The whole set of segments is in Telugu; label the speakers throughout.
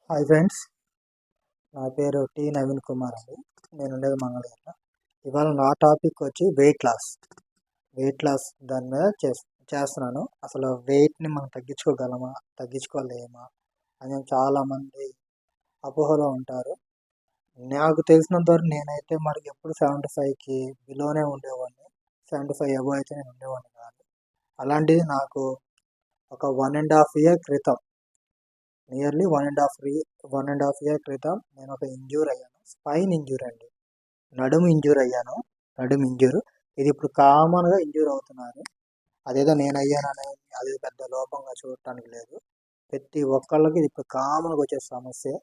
Speaker 1: హాయ్ ఫ్రెండ్స్, నా పేరు నవీన్ కుమార్ అండి. నేను ఉండేది మంగళగిరిలో. ఇవాళ నా టాపిక్ వచ్చి వెయిట్ లాస్ దాని మీద చేస్తున్నాను. అసలు వెయిట్ని మనం తగ్గించుకోగలమా, తగ్గించుకోలేమా అని చాలామంది అపోహలో ఉంటారు. నాకు తెలిసినంత వరకు నేనైతే మరి ఎప్పుడు 75కి బిలోనే ఉండేవాడిని. 75 అబోవ్ అయితే నేను ఉండేవాడిని కాదు. అలాంటిది నాకు ఒక 1.5 ఇయర్ క్రితం, నియర్లీ 1.5 ఇయర్ క్రితం నేను ఒక ఇంజ్యూర్ అయ్యాను. స్పైన్ ఇంజ్యూర్ అండి. నడుము ఇంజ్యూర్ అయ్యాను. నడుము ఇంజ్యూర్. ఇది ఇప్పుడు కామన్గా ఇంజ్యూర్ అవుతున్నారు. అదేదో నేను అయ్యాననే అది పెద్ద లోపంగా చూడటానికి లేదు. ప్రతి ఒక్కళ్ళకి ఇది ఇప్పుడు కామన్గా వచ్చే సమస్య.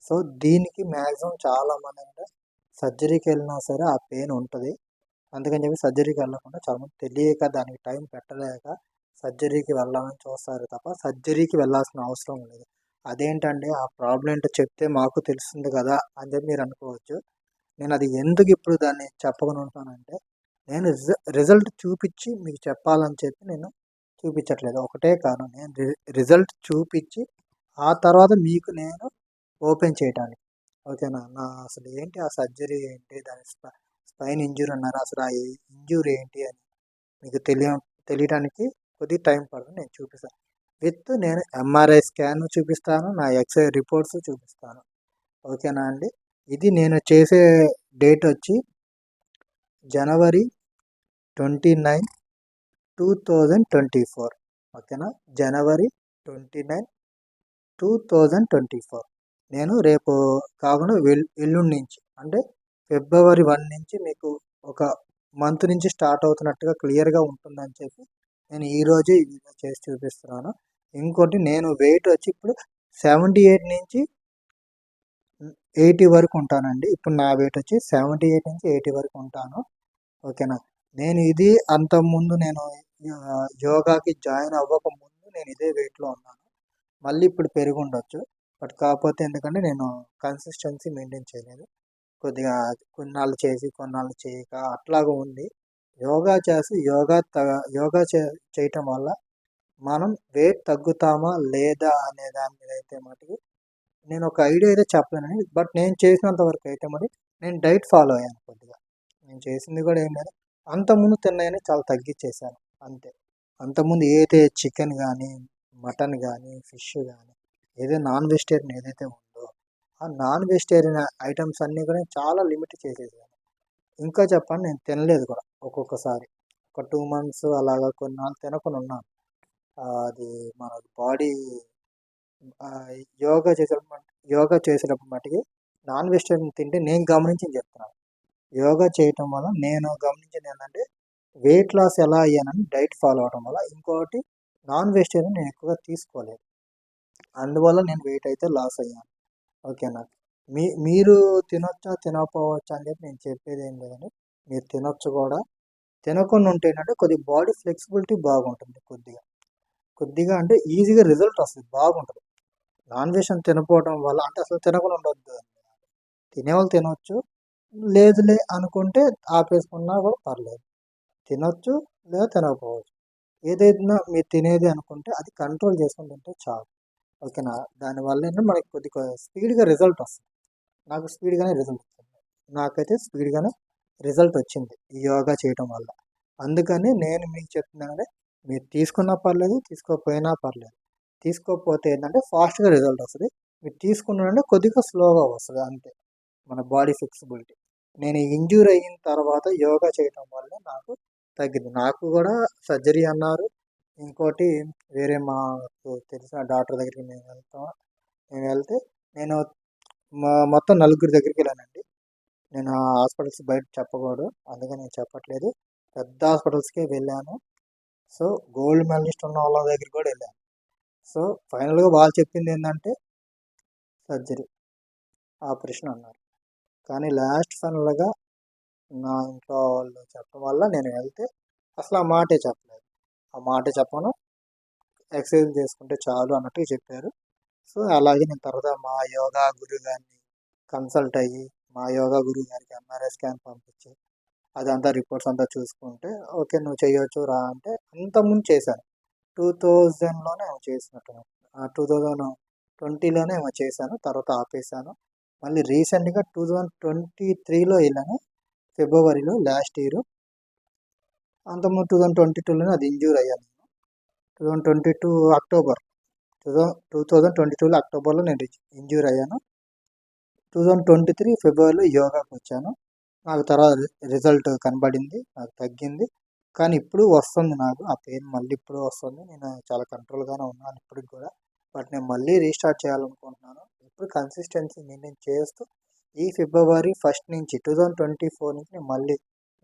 Speaker 1: సో దీనికి మ్యాక్సిమం చాలామంది అంటే సర్జరీకి వెళ్ళినా సరే ఆ పెయిన్ ఉంటుంది. అందుకని చెప్పి సర్జరీకి వెళ్ళకుండా చాలామంది తెలియక దానికి టైం పెట్టలేక సర్జరీకి వెళ్ళాలని చూస్తారు తప్ప సర్జరీకి వెళ్ళాల్సిన అవసరం లేదు. అదేంటంటే ఆ ప్రాబ్లం ఏంటో చెప్తే మాకు తెలుస్తుంది కదా అని చెప్పి మీరు అనుకోవచ్చు. నేను అది ఎందుకు ఇప్పుడు దాన్ని చెప్పకుండా ఉంటానంటే, నేను రిజల్ట్ చూపించి మీకు చెప్పాలని చెప్పి నేను చూపించట్లేదు. ఒకటే కారణం, నేను రిజల్ట్ చూపించి ఆ తర్వాత మీకు నేను ఓపెన్ చేయడానికి. ఓకేనా? నా అసలు ఏంటి ఆ సర్జరీ ఏంటి, దాని స్పైన్ ఇంజ్యూరీ అన్నారు, అసలు ఆ ఇంజ్యూరీ ఏంటి అని మీకు తెలియడానికి కొద్దిగా టైం పడుతుంది. నేను చూపిస్తాను. నేను ఎంఆర్ఐ స్కాన్ చూపిస్తాను, నా ఎక్స్రే రిపోర్ట్స్ చూపిస్తాను. ఓకేనా అండి? ఇది నేను చేసే డేట్ వచ్చి జనవరి 29, 2024. ఓకేనా? జనవరి 29, 2024. నేను రేపు కాకుండా ఎల్లుండి నుంచి, అంటే ఫిబ్రవరి 1 నుంచి మీకు ఒక మంత్ నుంచి స్టార్ట్ అవుతున్నట్టుగా క్లియర్గా ఉంటుందని చెప్పి నేను ఈరోజే ఈ వీడియో చేసి చూపిస్తున్నాను. ఇంకోటి, నేను వెయిట్ వచ్చి ఇప్పుడు 78 నుంచి 80 వరకు ఉంటానండి. ఇప్పుడు నా వెయిట్ వచ్చి 78 నుంచి 80 వరకు ఉంటాను. ఓకేనా? నేను ఇది అంతకుముందు నేను యోగాకి జాయిన్ అవ్వకముందు నేను ఇదే వెయిట్లో ఉన్నాను. మళ్ళీ ఇప్పుడు పెరిగి ఉండొచ్చు. బట్ కాకపోతే ఎందుకంటే నేను కన్సిస్టెన్సీ మెయింటైన్ చేయలేదు. కొద్దిగా కొన్నాళ్ళు చేసి కొన్నాళ్ళు చేయక అట్లాగా ఉంది. యోగా చేసి యోగా చేయటం వల్ల మనం వెయిట్ తగ్గుతామా లేదా అనే దాని మీద అయితే మటుకు నేను ఒక ఐడియా అయితే చెప్పలేనండి. బట్ నేను చేసినంత వరకు అయితే మరి నేను డైట్ ఫాలో అయ్యాను కొద్దిగా. నేను చేసింది కూడా ఏం లేదు, అంతకుముందు తిన్నాయని చాలా తగ్గించేసాను అంతే. అంతకుముందు ఏదైతే చికెన్ కానీ, మటన్ కానీ, ఫిష్ కానీ, ఏదైతే నాన్ వెజిటేరియన్ ఏదైతే ఉందో ఆ నాన్ వెజిటేరియన్ ఐటమ్స్ అన్నీ కూడా చాలా లిమిట్ చేసేసాను. ఇంకా చెప్పండి, నేను తినలేదు కూడా ఒక్కొక్కసారి. ఒక 2 months అలాగా కొన్నాళ్ళు తినకుండా ఉన్నాను. అది మన బాడీ యోగా చేసేటప్పుడు మటుకి నాన్ వెజిటేరియన్ తింటే నేను గమనించింది చెప్తున్నాను. యోగా చేయటం వల్ల నేను గమనించింది ఏంటంటే, వెయిట్ లాస్ ఎలా అయ్యానని డైట్ ఫాలో అవడం వల్ల. ఇంకోటి, నాన్ వెజిటేరియన్ నేను ఎక్కువగా తీసుకోలేదు, అందువల్ల నేను వెయిట్ అయితే లాస్ అయ్యాను. ఓకేనా? మీరు తినొచ్చా తినకపోవచ్చా అని చెప్పి నేను చెప్పేది ఏం లేదండి. మీరు తినొచ్చు కూడా. తినకుండా ఉంటే ఏంటంటే కొద్దిగా బాడీ ఫ్లెక్సిబిలిటీ బాగుంటుంది. కొద్దిగా అంటే ఈజీగా రిజల్ట్ వస్తుంది, బాగుంటుంది. నాన్ వెజ్ తినకపోవడం వల్ల అంటే అసలు తినకుండా ఉండొద్దు. తినేవాళ్ళు తినవచ్చు, లేదులే అనుకుంటే ఆపేసుకున్నా కూడా పర్లేదు. తినొచ్చు లేదా తినకపోవచ్చు. ఏదైనా మీరు తినేది అనుకుంటే అది కంట్రోల్ చేసుకుని తింటే చాలు. ఓకేనా? దానివల్ల ఏంటంటే మనకి కొద్దిగా స్పీడ్గా రిజల్ట్ వస్తుంది. నాకు స్పీడ్గానే రిజల్ట్ వచ్చింది. నాకైతే స్పీడ్గానే రిజల్ట్ వచ్చింది ఈ యోగా చేయటం వల్ల. అందుకని నేను మీకు చెప్తున్నానంటే, మీరు తీసుకున్నా పర్లేదు, తీసుకోకపోయినా పర్లేదు. తీసుకోకపోతే ఏంటంటే ఫాస్ట్గా రిజల్ట్ వస్తుంది. మీరు తీసుకున్నారంటే కొద్దిగా స్లోగా వస్తుంది అంతే. మన బాడీ ఫ్లెక్సిబిలిటీ. నేను ఇంజ్యూర్ అయిన తర్వాత యోగా చేయటం వల్ల నాకు తగ్గింది. నాకు కూడా సర్జరీ అన్నారు. ఇంకోటి, వేరే మాకు తెలిసిన డాక్టర్ దగ్గరికి నేను వెళ్తే నేను మొత్తం నలుగురి దగ్గరికి వెళ్ళానండి. నేను ఆ హాస్పిటల్స్ బయట చెప్పకూడదు, అందుకని నేను చెప్పట్లేదు. పెద్ద హాస్పిటల్స్కే వెళ్ళాను. సో గోల్డ్ మెడలిస్ట్ ఉన్న వాళ్ళ దగ్గరికి కూడా వెళ్ళాను. సో ఫైనల్గా వాళ్ళు చెప్పింది ఏంటంటే సర్జరీ, ఆపరేషన్ అన్నారు. కానీ లాస్ట్ ఫైనల్గా నా ఇంట్లో వాళ్ళు చెప్పడం వల్ల నేను వెళ్తే అసలు ఆ మాటే చెప్పలేదు. ఆ మాట చెప్పను, ఎక్సర్సైజ్ చేసుకుంటే చాలు అన్నట్టుగా చెప్పారు. సో అలాగే నేను తర్వాత మా యోగా గురువు గారిని కన్సల్ట్ అయ్యి, మా యోగా గురువు గారికి ఎంఆర్ఐ స్కాన్ పంపించి అదంతా రిపోర్ట్స్ అంతా చూసుకుంటే, ఓకే నువ్వు చేయొచ్చు రా అంటే, అంతకుముందు చేశాను. 2000లోనే చేసినట్టు, 2000 2020లోనే ఏమో చేశాను, తర్వాత ఆపేశాను. మళ్ళీ రీసెంట్గా 2023లో వెళ్ళాను, ఫిబ్రవరిలో లాస్ట్ ఇయర్. అంతకుముందు 2022లోనే అది ఇంజ్యూర్ అయ్యాను. 2022 అక్టోబర్ 2022లో అక్టోబర్లో నేను ఇంజ్యూర్ అయ్యాను. 2023 ఫిబ్రవరిలో యోగాకి వచ్చాను. నాకు తర్వాత రిజల్ట్ కనబడింది, నాకు తగ్గింది. కానీ ఇప్పుడు వస్తుంది, నాకు ఆ పెయిన్ మళ్ళీ ఇప్పుడు వస్తుంది. నేను చాలా కంట్రోల్గానే ఉన్నాను ఇప్పటికి కూడా. బట్ నేను మళ్ళీ రీస్టార్ట్ చేయాలనుకుంటున్నాను. ఇప్పుడు కన్సిస్టెన్సీ మెయింటైన్ చేస్తూ ఈ ఫిబ్రవరి 1 నుంచి 2024 నుంచి నేను మళ్ళీ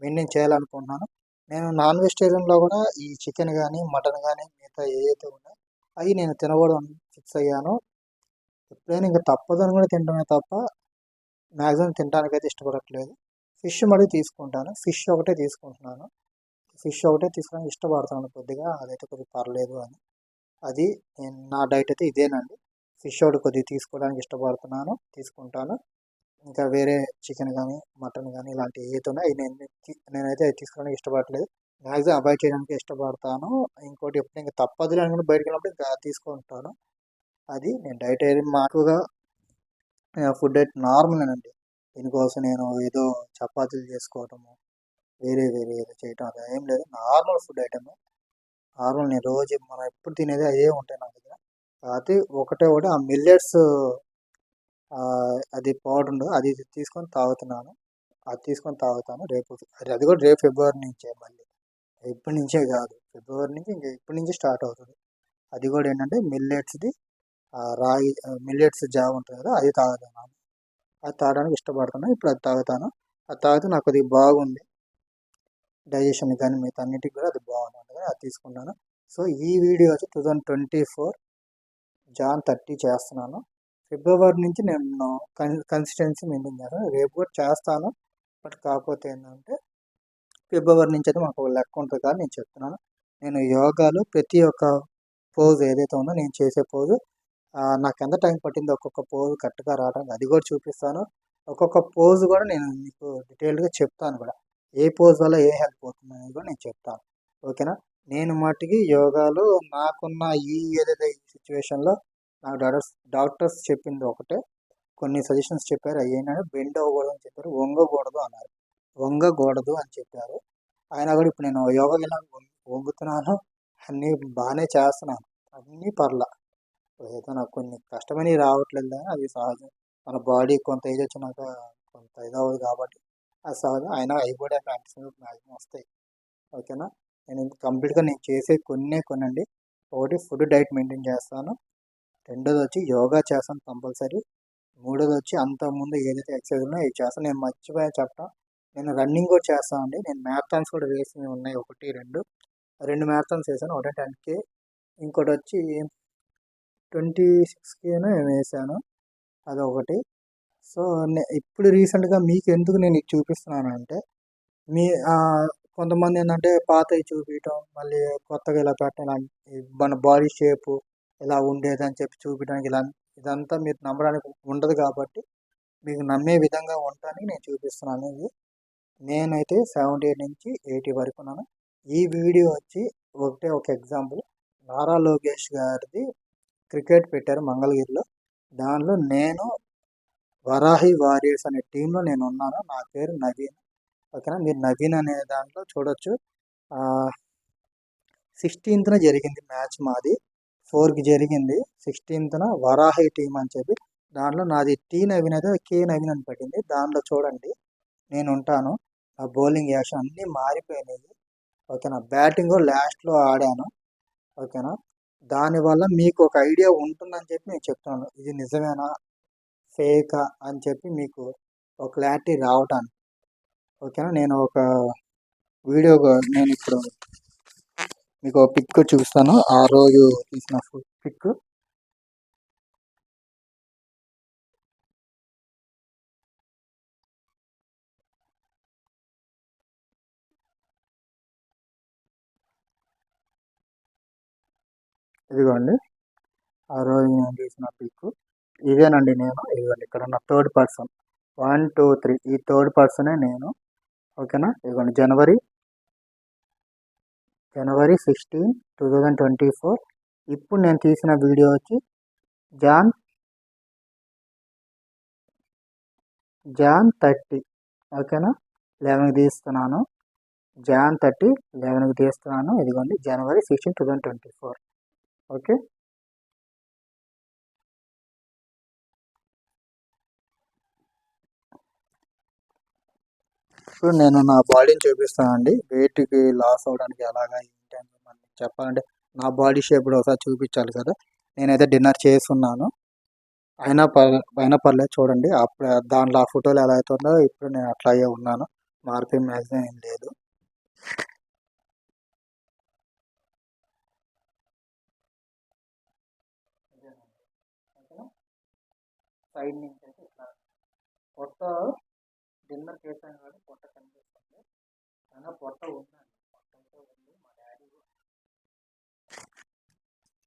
Speaker 1: మెయింటైన్ చేయాలనుకుంటున్నాను. నేను నాన్ వెజిటేరియన్లో కూడా ఈ చికెన్ కానీ మటన్ కానీ మిగతా ఏవైతే ఉన్నాయో అవి నేను తినకూడదు ఫిక్స్ అయ్యాను. ఎప్పుడైనా ఇంకా తప్పదని కూడా తింటామే తప్ప మ్యాక్సిమం తినడానికైతే ఇష్టపడట్లేదు. ఫిష్ మళ్ళీ తీసుకుంటాను, ఫిష్ ఒకటే తీసుకుంటున్నాను. ఫిష్ ఒకటే తీసుకోవడానికి ఇష్టపడతాను కొద్దిగా, అదైతే కొద్దిగా పర్లేదు అని. అది నేను నా డైట్ అయితే ఇదేనండి. ఫిష్ ఒకటి కొద్దిగా తీసుకోవడానికి ఇష్టపడుతున్నాను, తీసుకుంటాను. ఇంకా వేరే చికెన్ కానీ మటన్ కానీ ఇలాంటివి ఏదైతే ఉన్నాయో అవి నేనైతే అది తీసుకోవడానికి ఇష్టపడట్లేదు. మ్యాక్సిమం అవాయిడ్ చేయడానికి ఇష్టపడతాను. ఇంకోటి ఎప్పుడు ఇంకా తప్పదులే అనుకుంటే బయటకు వెళ్ళినప్పుడు ఇంకా తీసుకుంటాను. అది నేను డైట్ అయితే మాకుగా ఫుడ్ అయితే నార్మల్గానండి. దీనికోసం నేను ఏదో చపాతీలు చేసుకోవటము, వేరే వేరే ఏదో చేయటం అలా ఏం లేదు. నార్మల్ ఫుడ్ ఐటమ్, నార్మల్ నేను రోజు మనం ఎప్పుడు తినేది అదే ఉంటాయి నా దగ్గర. అది ఒకటే ఆ మిల్లెట్స్ అది పౌడర్ ఉండదు, అది తీసుకొని తాగుతున్నాను. అది తీసుకొని తాగుతాను రేపు. అది కూడా రేపు ఫిబ్రవరి నుంచే, మళ్ళీ ఇప్పటి నుంచే కాదు, ఫిబ్రవరి నుంచి ఇంకా ఇప్పటి నుంచి స్టార్ట్ అవుతుంది. అది కూడా ఏంటంటే మిల్లెట్స్ది రాగి మిల్లెట్స్ జావ ఉంటుంది కదా, అది తాగుతున్నాను. అది తాగడానికి ఇష్టపడుతున్నాను. ఇప్పుడు అది తాగుతాను. అది తాగితే నాకు అది బాగుంది, డైజెషన్ కానీ మిగతా అన్నిటికి కూడా అది బాగుంది, అది తీసుకున్నాను. సో ఈ వీడియో వచ్చి 2024 జాన్ 30 చేస్తున్నాను. ఫిబ్రవరి నుంచి నేను కన్సిస్టెన్సీ మెయింటైన్ చేస్తాను. రేపు కూడా చేస్తాను. బట్ కాకపోతే ఏంటంటే ఫిబ్రవరి నుంచి అయితే మాకు లెక్క ఉంటుంది కానీ నేను చెప్తున్నాను. నేను యోగాలో ప్రతి ఒక్క పోజ్ ఏదైతే ఉందో నేను చేసే పోజు నాకు ఎంత టైం పట్టిందో ఒక్కొక్క పోజ్ కరెక్ట్గా రావడానికి అది కూడా చూపిస్తాను. ఒక్కొక్క పోజ్ కూడా నేను మీకు డీటెయిల్డ్గా చెప్తాను కూడా, ఏ పోజ్ వల్ల ఏ హెల్ప్ అవుతుంది అనేది కూడా నేను చెప్తాను. ఓకేనా. నేను మట్టుకి యోగాలో నాకున్న ఏదైతే ఈ సిచ్యువేషన్లో నాకు డాక్టర్స్ చెప్పింది ఒకటే, కొన్ని సజెషన్స్ చెప్పారు. అవి ఏంటంటే బెండ్ అవ్వకూడదు అని చెప్పారు, వంగకూడదు అన్నారు. వంగకూడదు అని చెప్పారు. అయినా కూడా ఇప్పుడు నేను యోగాకి వంగుతున్నాను, అన్నీ బాగానే చేస్తున్నాను, అన్నీ పర్లా. ఏదో నాకు కొన్ని కష్టమైనవి రావట్లేదు కానీ అది సహజం. మన బాడీ కొంత ఏజ్ వచ్చినాక కొంత ఇదవ్వదు కాబట్టి అది సహజం. అయినా అవి కూడా ప్రాక్టీస్ మ్యాక్సిమం వస్తాయి. ఓకేనా. నేను కంప్లీట్గా నేను చేసే కొనండి. ఒకటి ఫుడ్ డైట్ మెయింటైన్ చేస్తాను, రెండోది వచ్చి యోగా చేస్తాను కంపల్సరీ, మూడోది వచ్చి అంతకుముందు ఏదైతే ఎక్సర్సైజ్ ఉన్నాయో అవి చేస్తాను. నేను మర్చిపోయా చెప్పడం, నేను రన్నింగ్ కూడా చేస్తానండి. నేను మ్యారథాన్స్ కూడా వేసినవి ఉన్నాయి, 2 మ్యారథాన్స్ వేసాను. ఒకటి 10K, ఇంకోటి వచ్చి 26Kనో వేసాను, అదొకటి. సో ఇప్పుడు రీసెంట్గా మీకు ఎందుకు నేను ఇది చూపిస్తున్నాను అంటే, మీ కొంతమంది ఏంటంటే పాతవి చూపించడం, మళ్ళీ కొత్తగా ఇలా పెట్టడం, మన బాడీ షేపు ఇలా ఉండేదని చెప్పి చూపించడానికి ఇదంతా మీరు నమ్మడానికి ఉండదు కాబట్టి, మీకు నమ్మే విధంగా ఉండటానికి నేను చూపిస్తున్నాను ఇది. నేనైతే 78 నుంచి 80 వరకు ఉన్నాను. ఈ వీడియో వచ్చి ఒక ఎగ్జాంపుల్. నారా లోకేష్ గారిది క్రికెట్ పెట్టారు మంగళగిరిలో, దానిలో నేను వరాహి వారియర్స్ అనే టీంలో నేను ఉన్నాను. నా పేరు నవీన్. ఓకేనా. మీరు నవీన్ అనే దాంట్లో చూడొచ్చు. 16th జరిగింది మ్యాచ్, మాది 4కి జరిగింది. 16th వరాహి టీం అని చెప్పి, దాంట్లో నాది టీ నవీన్ అయితే కే నవీన్ అని పట్టింది. దాంట్లో చూడండి నేను ఉంటాను. నా బౌలింగ్ యాక్షన్ అన్నీ మారిపోయినాయి. ఓకేనా. బ్యాటింగ్ కూడా లాస్ట్లో ఆడాను. ఓకేనా. దానివల్ల మీకు ఒక ఐడియా ఉంటుందని చెప్పి నేను చెప్తున్నాను, ఇది నిజమేనా ఫేకా అని చెప్పి మీకు ఒక క్లారిటీ రావటానికి. ఓకేనా. నేను ఒక వీడియో నేను ఇప్పుడు మీకు ఒక పిక్ చూపిస్తాను, ఆ రోజు తీసిన పిక్. ఇదిగోండి ఆ రోజు నేను తీసిన పిక్ ఇదేనండి. ఇదిగోండి ఇక్కడ ఉన్న థర్డ్ పర్సన్, 1 2 3 ఈ థర్డ్ పర్సనే నేను. ఓకేనా. ఇదిగోండి జనవరి 16, 2024. ఇప్పుడు నేను తీసిన వీడియో వచ్చి జాన్ Jan 30. ఓకేనా? 11కి తీస్తున్నాను. Jan 30 11కి తీస్తున్నాను. ఇదిగోండి January 16, 2024. ఓకే. ఇప్పుడు నేను నా బాడీని చూపిస్తానండి. వెయిట్కి లాస్ అవ్వడానికి ఎలాగా ఏంటి అని మనకి చెప్పాలంటే నా బాడీ షేప్ కూడా ఒకసారి చూపించాలి కదా. నేనైతే డిన్నర్ చేస్తున్నాను. అయినా పర్లేదు చూడండి. అప్పుడు దాంట్లో ఆ ఫోటోలు ఎలా అవుతుందో ఇప్పుడు నేను అట్లాగే ఉన్నాను. మార్పు మ్యాక్సిమం ఏం లేదు. సైడ్ నుంచి అయితే ఇట్లా పొట్ట డిన్నర్ చేశాను కానీ పొట్ట కనిపిస్తుంది. అయినా పొట్ట ఉందండి.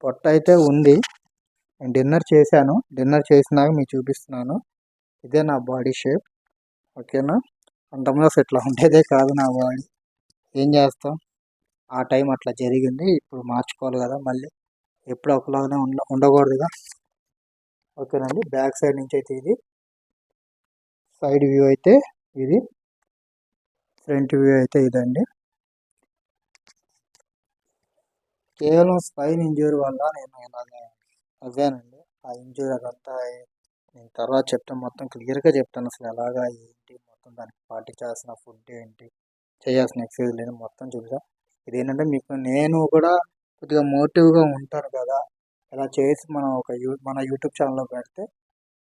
Speaker 1: పొట్ట అయితే ఉంది. నేను డిన్నర్ చేశాను. డిన్నర్ చేసినాక మీకు చూపిస్తున్నాను. ఇదే నా బాడీ షేప్. ఓకేనా? అంతకుముందు అసలు ఇట్లా ఉండేదే కాదు నా బాడీ. ఏం చేస్తాం, ఆ టైం అట్లా జరిగింది. ఇప్పుడు మార్చుకోవాలి కదా, మళ్ళీ ఎప్పుడు ఒకలాగానే ఉండకూడదుగా. ఓకేనండి. బ్యాక్ సైడ్ నుంచి అయితే ఇది సైడ్ వ్యూ అయితే ఇది, ఫ్రంట్ వ్యూ అయితే ఇదండి. కేవలం స్పైన్ ఇంజూరీ వల్ల నేను ఇలాగ అవ్వానండి. ఆ ఇంజూరీ అదంతా నేను తర్వాత చెప్తాను, మొత్తం క్లియర్గా చెప్తాను. అసలు ఎలాగా ఏంటి మొత్తం దానికి పాటించాల్సిన ఫుడ్ ఏంటి, చేయాల్సిన ఎక్సర్సైజ్ లేదు మొత్తం చూద్దాం. ఇదేంటంటే మీకు నేను కూడా కొద్దిగా మోటివ్గా ఉంటాను కదా, ఇలా చేసి మనం మన యూట్యూబ్ ఛానల్లో పెడితే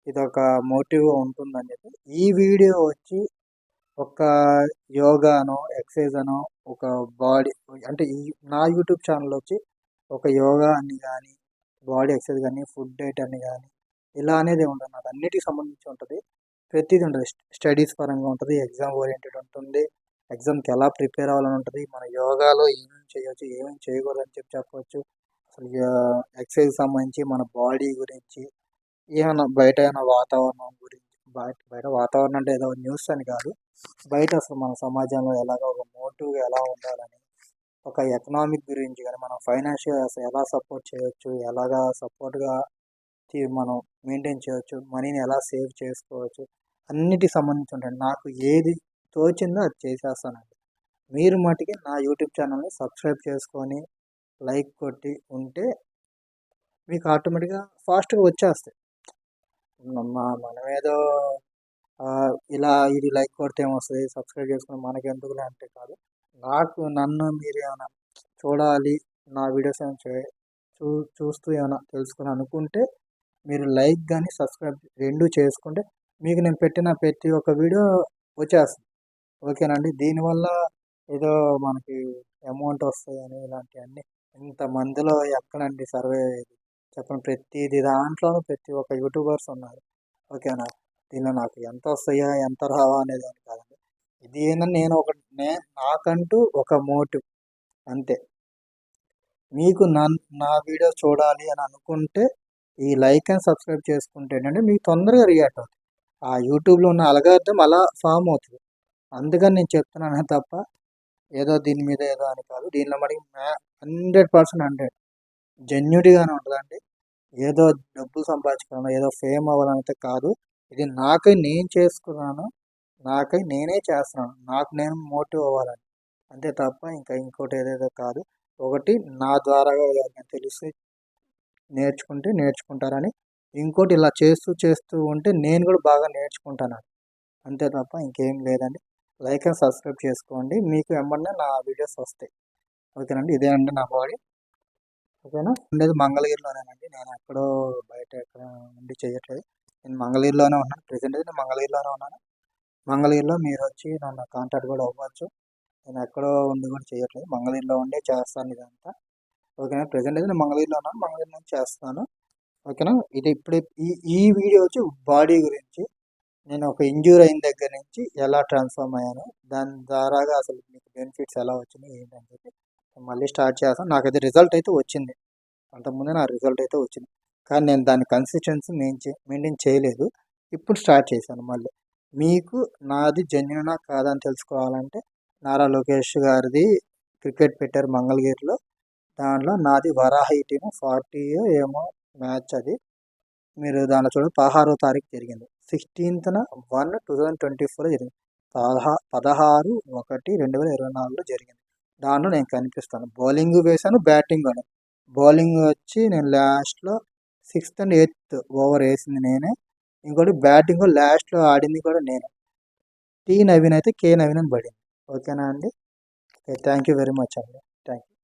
Speaker 1: ఇది ఒక మోటివ్గా ఉంటుందని చెప్పి ఈ వీడియో వచ్చి ఒక యోగానో ఎక్సర్సైజ్ అనో ఒక బాడీ అంటే నా యూట్యూబ్ ఛానల్ వచ్చి ఒక యోగా అని కానీ బాడీ ఎక్సర్సైజ్ కానీ ఫుడ్ డైట్ అని కానీ ఇలా అనేది ఉంటుంది. నాకు అన్నిటికి సంబంధించి ఉంటుంది. ప్రతిదీ ఉంటుంది. స్టడీస్ పరంగా ఉంటుంది, ఎగ్జామ్ ఓరియంటెడ్ ఉంటుంది, ఎగ్జామ్కి ఎలా ప్రిపేర్ అవ్వాలని ఉంటుంది, మన యోగాలో ఏమేమి చేయవచ్చు ఏమేమి చేయకూడదు అని చెప్పవచ్చు. అసలు ఎక్సర్సైజ్ సంబంధించి మన బాడీ గురించి ఏమైనా బయట ఏమైనా వాతావరణం గురించి, బయట వాతావరణం అంటే ఏదో న్యూస్ అని కాదు, బయట అసలు మన సమాజంలో ఎలాగ ఒక మోటివ్గా ఎలా ఉండాలని, ఒక ఎకనామిక్ గురించి కానీ మనం ఫైనాన్షియల్ ఎలా సపోర్ట్ చేయవచ్చు, ఎలాగా సపోర్ట్గా మనం మెయింటైన్ చేయవచ్చు, మనీని ఎలా సేవ్ చేసుకోవచ్చు, అన్నిటికి సంబంధించి ఉంటుంది. నాకు ఏది తోచిందో అది చేసేస్తానండి. మీరు మటుకి నా యూట్యూబ్ ఛానల్ని సబ్స్క్రైబ్ చేసుకొని లైక్ కొట్టి ఉంటే మీకు ఆటోమేటిక్గా ఫాస్ట్గా వచ్చేస్తాయి. మనమేదో ఇలా ఇది లైక్ కొడితే ఏమొస్తుంది, సబ్స్క్రైబ్ చేసుకుని మనకెందుకులే అంటే కాదు. నన్ను మీరు ఏమైనా చూడాలి, నా వీడియోస్ ఏమైనా చూస్తూ ఏమైనా తెలుసుకుని అనుకుంటే మీరు లైక్ కానీ సబ్స్క్రైబ్ రెండు చేసుకుంటే మీకు నేను పెట్టిన ప్రతి ఒక్క వీడియో వచ్చేస్తుంది. ఓకేనండి. దీనివల్ల ఏదో మనకి అమౌంట్ వస్తాయని ఇలాంటివన్నీ ఇంతమందిలో ఎక్కడండి సర్వే చెప్పండి. ప్రతిది దాంట్లోనూ ప్రతి ఒక్క యూట్యూబర్స్ ఉన్నారు. ఓకేనా? దీనిలో నాకు ఎంత వస్తాయా ఎంత రావా అనేది అని కాదండి. ఇది ఏంటంటే నాకంటూ ఒక మోటివ్ అంతే. మీకు నా వీడియో చూడాలి అని అనుకుంటే ఈ లైక్ అండ్ సబ్స్క్రైబ్ చేసుకుంటే ఏంటంటే మీకు తొందరగా రియాక్ట్ అవుతుంది. ఆ యూట్యూబ్లో ఉన్న అల్గారిథం అలా ఫామ్ అవుతుంది. అందుకని నేను చెప్తున్నాను తప్ప ఏదో దీని మీద ఏదో అని కాదు. దీనిలో మరి 100% జెన్యూన్గానే ఉంటుందండి. ఏదో డబ్బులు సంపాదించుకోవాలని, ఏదో ఫేమ్ అవ్వాలనైతే కాదు. ఇది నాకై నేను చేసుకున్నాను, నాకై నేనే చేస్తున్నాను, నాకు నేను మోటివ్ అవ్వాలని అంతే తప్ప ఇంకా ఇంకోటి ఏదేదో కాదు. ఒకటి నా ద్వారా ఎవరికైనా తెలిసి నేర్చుకుంటారని, ఇంకోటి ఇలా చేస్తూ ఉంటే నేను కూడా బాగా నేర్చుకుంటాను అంతే తప్ప ఇంకేం లేదండి. లైక్ అండ్ సబ్స్క్రైబ్ చేసుకోండి, మీకు వెంబడినే నా వీడియోస్ వస్తాయి. ఓకేనండి. ఇదేనండి నా బాడీ. ఓకేనా? ఉండేది మంగళగిరిలోనేనండి. నేను ఎక్కడో బయట ఎక్కడ ఉండి చేయట్లేదు. నేను మంగళగిరిలోనే ఉన్నాను. ప్రెసెంట్ అయితే నేను మంగళగిరిలోనే ఉన్నాను. మంగళగిరిలో మీరు వచ్చి నన్ను కాంటాక్ట్ కూడా అవ్వచ్చు. నేను ఎక్కడో ఉండి కూడా చేయట్లేదు, మంగళగిరిలో ఉండే చేస్తాను ఇదంతా. ఓకేనా? ప్రెసెంట్ అయితే నేను మంగళగిరిలో ఉన్నాను, మంగళగిరి నుంచి చేస్తాను. ఓకేనా? ఇది ఇప్పుడు ఈ వీడియో వచ్చి బాడీ గురించి. నేను ఒక ఇంజ్యూర్ అయిన దగ్గర నుంచి ఎలా ట్రాన్స్ఫార్మ్ అయ్యాను, దాని ద్వారాగా అసలు మీకు బెనిఫిట్స్ ఎలా వచ్చినాయి ఏంటని చెప్పి మళ్ళీ స్టార్ట్ చేస్తాను. నాకైతే రిజల్ట్ అయితే వచ్చింది. అంతకుముందే నా రిజల్ట్ అయితే వచ్చింది, కానీ నేను దాని కన్సిస్టెన్సీ మెయింటైన్ చేయలేదు. ఇప్పుడు స్టార్ట్ చేశాను మళ్ళీ. మీకు నాది జెన్యునా కాదని తెలుసుకోవాలంటే నారా లోకేష్ గారిది క్రికెట్ పెట్టారు మంగళగిరిలో, దాంట్లో నాది వరాహి టీము 40 ఏమో మ్యాచ్. అది మీరు దాంట్లో చూడండి, 16వ తారీఖు జరిగింది. 16th 1/2024 జరిగింది. 16/1/2024 జరిగింది. దాంట్లో నేను కనిపిస్తాను. బౌలింగ్ వేశాను, బ్యాటింగ్ అని. బౌలింగ్ వచ్చి నేను లాస్ట్లో 6th and 8th ఓవర్ వేసింది నేనే. ఇంకోటి బ్యాటింగ్ లాస్ట్లో ఆడింది కూడా నేనే. టీ నవీన్ అయితే కే నవీన్ అని పడింది. ఓకేనా అండి? Okay, thank you very much అండి. Thank you.